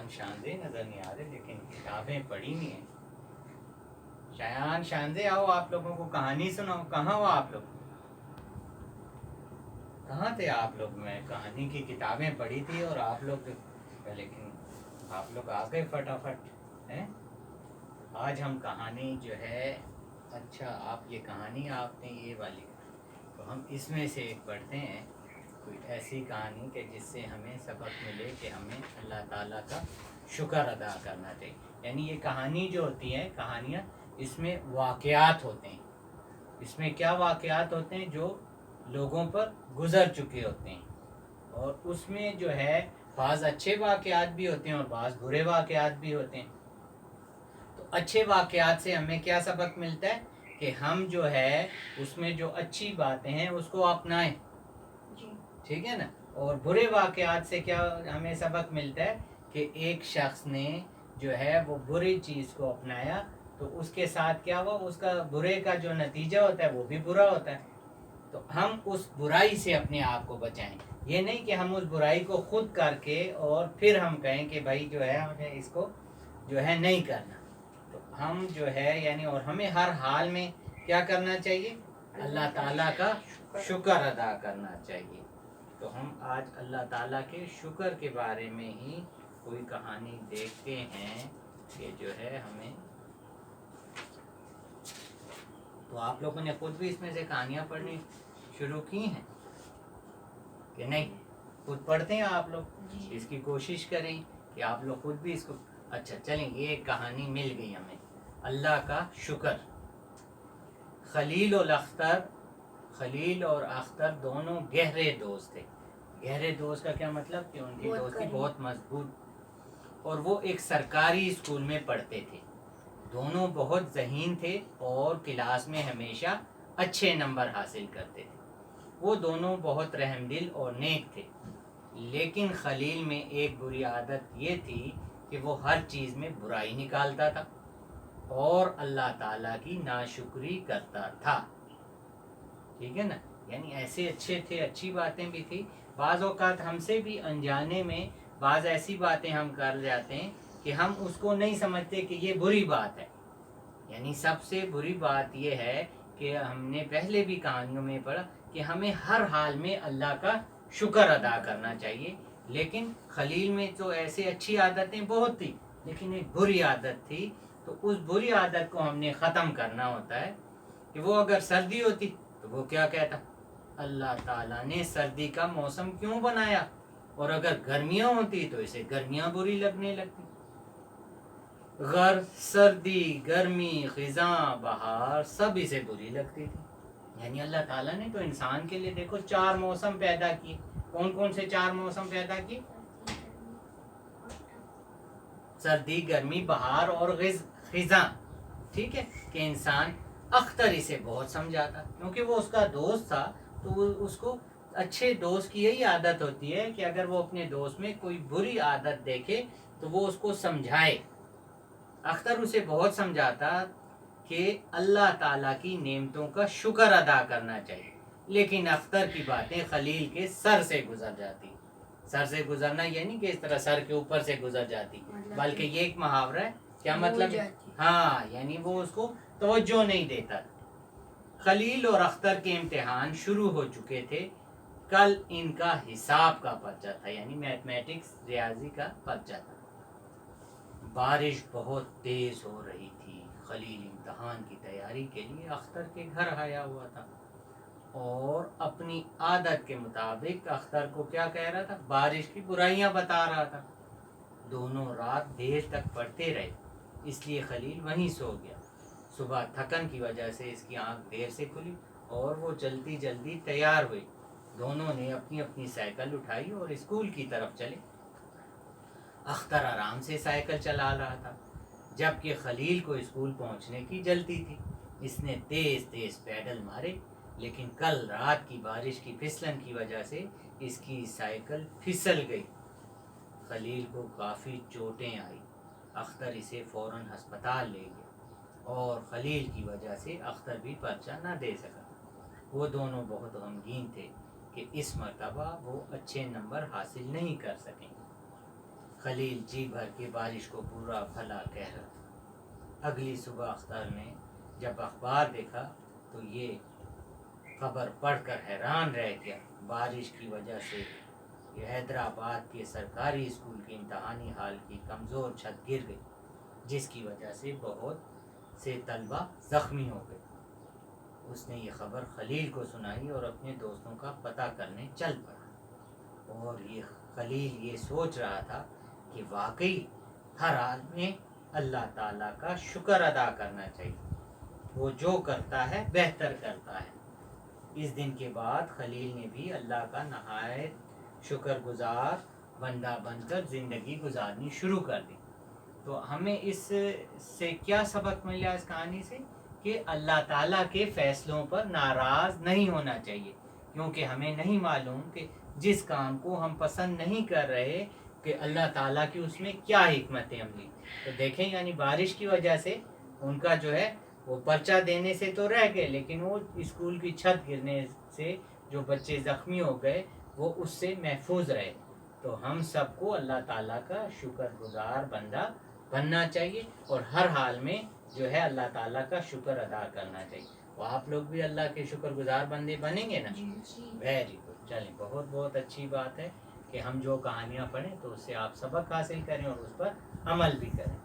शायान शानजे नज़र नहीं आ रहे, लेकिन किताबें पढ़ी नहीं हैं। शायान शानजे आओ, आप लोगों को कहानी सुनाओ। कहाँ हो आप लोग? कहाँ थे आप लोग? मैं कहानी की किताबें पढ़ी थी और आप लोग, लेकिन आप लोग आ गए फटाफट हैं। आज हम कहानी जो है, अच्छा आप ये कहानी आपने ये वाली, तो हम इसमें से एक पढ़ते हैं, कोई ऐसी कहानी कि जिससे हमें सबक मिले कि हमें अल्लाह ताला का शुक्र अदा करना चाहिए। यानी ये कहानी जो होती है, कहानियाँ, इसमें वाक़यात होते हैं। इसमें क्या वाक़यात होते हैं? जो लोगों पर गुज़र चुके होते हैं। और उसमें जो है बाज़ अच्छे वाक़यात भी होते हैं और बाज़ बुरे वाक़यात भी होते हैं। तो अच्छे वाक़यात से हमें क्या सबक मिलता है कि हम जो है उसमें जो अच्छी बातें हैं उसको अपनाएं, ठीक है ना। और बुरे वाक़यात से क्या हमें सबक मिलता है कि एक शख्स ने जो है वो बुरी चीज़ को अपनाया, तो उसके साथ क्या हुआ, उसका बुरे का जो नतीजा होता है वो भी बुरा होता है। तो हम उस बुराई से अपने आप को बचाएं। ये नहीं कि हम उस बुराई को खुद करके और फिर हम कहें कि भाई जो है हमें इसको जो है नहीं करना। तो हम जो है यानी, और हमें हर हाल में क्या करना चाहिए? अल्लाह ताला का शुक्र अदा करना चाहिए। तो हम आज अल्लाह ताला के शुक्र के बारे में ही कोई कहानी देखते हैं कि जो है हमें, तो आप लोगों ने खुद भी इसमें से कहानियाँ पढ़नी शुरू की हैं कि नहीं? खुद पढ़ते हैं आप लोग? इसकी कोशिश करें कि आप लोग खुद भी इसको, अच्छा चलें, ये एक कहानी मिल गई हमें, अल्लाह का शुक्र। खलील और अख्तर दोनों गहरे दोस्त थे। गहरे दोस्त का क्या मतलब कि उनकी दोस्ती बहुत मजबूत, और वो एक सरकारी स्कूल में पढ़ते थे। दोनों बहुत ज़हीन थे और क्लास में हमेशा अच्छे नंबर हासिल करते थे। वो दोनों बहुत रहमदिल और नेक थे। लेकिन खलील में एक बुरी आदत ये थी कि वो हर चीज़ में बुराई निकालता था और अल्लाह ताला की नाशुक्री करता था, ठीक है ना। यानी ऐसे अच्छे थे, अच्छी बातें भी थी। बाज़ औक़ात हमसे भी अनजाने में बाज़ ऐसी बातें हम कर जाते हैं कि हम उसको नहीं समझते कि ये बुरी बात है। यानी सबसे बुरी बात ये है कि हमने पहले भी कहानियों में पढ़ा कि हमें हर हाल में अल्लाह का शुक्र अदा करना चाहिए। लेकिन खलील में तो ऐसे अच्छी आदतें बहुत थी, लेकिन एक बुरी आदत थी। तो उस बुरी आदत को हमने ख़त्म करना होता है कि वो अगर सर्दी होती तो वो क्या कहता, अल्लाह ताला ने सर्दी का मौसम क्यों बनाया, और अगर गर्मियाँ होती तो इसे गर्मियाँ बुरी लगने लगती। सर्दी, गर्मी, खिज़ां, बहार सब इसे बुरी लगती थी। यानी अल्लाह ताला ने तो इंसान के लिए देखो 4 मौसम पैदा किए। कौन कौन से 4 मौसम पैदा किए? सर्दी, गर्मी, बहार और खिज़ां, ठीक है। कि इंसान, अख्तर इसे बहुत समझाता क्योंकि वो उसका दोस्त था। तो उसको, अच्छे दोस्त की यही आदत होती है कि अगर वो अपने दोस्त में कोई बुरी आदत देखे तो वो उसको समझाए। अख्तर उसे बहुत समझाता कि अल्लाह ताला की नेमतों का शुक्र अदा करना चाहिए। लेकिन अख्तर की बातें खलील के सर से गुजर जाती। सर से गुजरना ये नहीं कि इस तरह सर के ऊपर से गुजर जाती, बल्कि ये एक मुहावरा है। क्या मतलब? हाँ, यानी वो उसको तवज्जो नहीं देता। खलील और अख्तर के इम्तिहान शुरू हो चुके थे। कल इनका हिसाब का पर्चा था, यानी मैथमेटिक्स, रियाजी का पर्चा था। बारिश बहुत तेज हो रही थी। खलील इम्तिहान की तैयारी के लिए अख्तर के घर आया हुआ था और अपनी आदत के मुताबिक अख्तर को क्या कह रहा था? बारिश की बुराइयां बता रहा था। दोनों रात देर तक पढ़ते रहे, इसलिए खलील वहीं सो गया। सुबह थकन की वजह से इसकी आंख देर से खुली और वो जल्दी जल्दी तैयार हुई। दोनों ने अपनी अपनी साइकिल उठाई और स्कूल की तरफ चले। अख्तर आराम से साइकिल चला रहा था, जबकि खलील को स्कूल पहुंचने की जल्दी थी। इसने तेज तेज पैडल मारे, लेकिन कल रात की बारिश की फिसलन की वजह से इसकी साइकिल फिसल गई। खलील को काफ़ी चोटें आई। अख्तर इसे फ़ौरन अस्पताल ले गया और खलील की वजह से अख्तर भी पर्चा न दे सका। वो दोनों बहुत गमगीन थे कि इस मरतबा वो अच्छे नंबर हासिल नहीं कर सकेंगे। खलील जी भर के बारिश को पूरा भला कह रहा। अगली सुबह अख्तर ने जब अखबार देखा तो ये खबर पढ़कर हैरान रह गया। बारिश की वजह से ये हैदराबाद के सरकारी स्कूल की इम्तहानी हाल की कमज़ोर छत गिर गई, जिसकी वजह से बहुत से तलबा ज़ख्मी हो गए। उसने ये खबर खलील को सुनाई और अपने दोस्तों का पता करने चल पड़ा। और ये खलील ये सोच रहा था कि वाकई हर हाल में अल्लाह ताला का शुक्र अदा करना चाहिए, वो जो करता है बेहतर करता है। इस दिन के बाद खलील ने भी अल्लाह का नहायत शुक्रगुजार बंदा बनकर ज़िंदगी गुजारनी शुरू कर दी। तो हमें इस से क्या सबक मिला इस कहानी से कि अल्लाह ताला के फ़ैसलों पर नाराज़ नहीं होना चाहिए, क्योंकि हमें नहीं मालूम कि जिस काम को हम पसंद नहीं कर रहे कि अल्लाह ताला की उसमें क्या हिकमत अमली। तो देखें, यानी बारिश की वजह से उनका जो है वो पर्चा देने से तो रह गए, लेकिन वो स्कूल की छत गिरने से जो बच्चे ज़ख्मी हो गए वो उससे महफूज रहे। तो हम सबको अल्लाह ताला का शुक्रगुजार बंदा बनना चाहिए और हर हाल में जो है अल्लाह ताला का शुक्र अदा करना चाहिए। तो आप लोग भी अल्लाह के शुक्रगुजार बंदे बनेंगे ना? Very good. चलें, बहुत बहुत अच्छी बात है कि हम जो कहानियाँ पढ़ें तो उससे आप सबक हासिल करें और उस पर अमल भी करें।